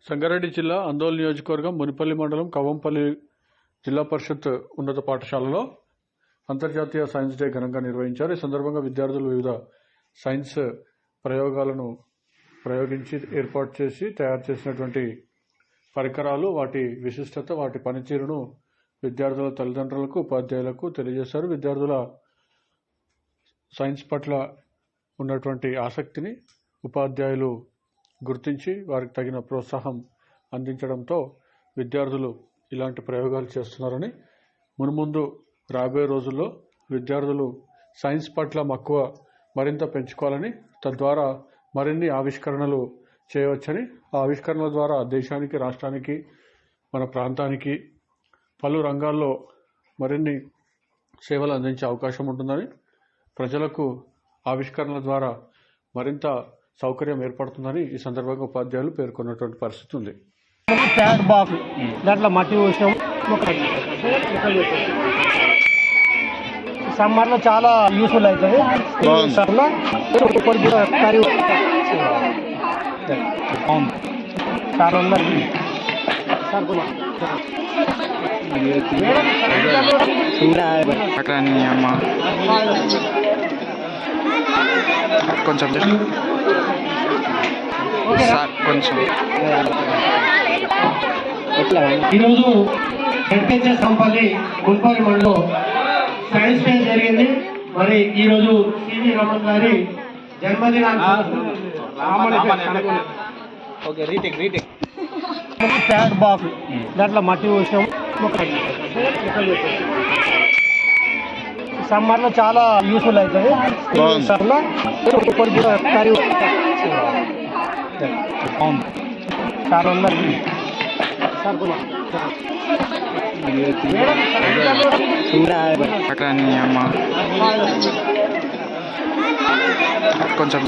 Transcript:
సంగారెడ్డి జిల్లా అందోల్ నియోజకవర్గం మునిపల్లి మండలం కవ్వంపల్లి జిల్లా పరిషత్ ఉన్నత పాఠశాలలో అంతర్జాతీయ సైన్స్ డే ఘనంగా నిర్వహించారు. ఈ సందర్భంగా విద్యార్థులు వివిధ సైన్స్ ప్రయోగాలను ప్రయోగించి ఏర్పాటు చేసి తయారు చేసినటువంటి పరికరాలు, వాటి విశిష్టత, వాటి పనితీరును విద్యార్థుల తల్లిదండ్రులకు, ఉపాధ్యాయులకు తెలియజేశారు. విద్యార్థుల సైన్స్ పట్ల ఉన్నటువంటి ఆసక్తిని ఉపాధ్యాయులు గుర్తించి వారికి తగిన ప్రోత్సాహం అందించడంతో విద్యార్థులు ఇలాంటి ప్రయోగాలు చేస్తున్నారని, మున్ముందు రాబోయే రోజుల్లో విద్యార్థులు సైన్స్ పట్ల మక్కువ మరింత పెంచుకోవాలని, తద్వారా మరిన్ని ఆవిష్కరణలు చేయవచ్చని, ఆ ఆవిష్కరణల ద్వారా దేశానికి, రాష్ట్రానికి, మన ప్రాంతానికి పలు రంగాల్లో మరిన్ని సేవలు అందించే అవకాశం ఉంటుందని, ప్రజలకు ఆవిష్కరణల ద్వారా మరింత సౌకర్యం ఏర్పడుతుందని ఈ సందర్భంగా ఉపాధ్యాయులు పేర్కొన్నటువంటి పరిస్థితి ఉంది. ప్యాడ్ బాక్స్ దాంట్లో మట్టి పోసాం. సమ్మర్లో చాలా యూస్ఫుల్ అవుతుంది. కొంచెం ఈరోజు హెడ్పిహెచ్ఎస్ కంపల్లి మున్పల్లి మండలం సైన్స్ డే జరిగింది. మరి ఈరోజు సివి రమణ్ గారి జన్మదినాన్ని ప్యాడ్ బాక్స్ దాంట్లో మట్టి పోసాం. సమ్మర్లో చాలా యూస్ఫుల్ అవుతుంది. చాలా ఉన్నది. కొంచెం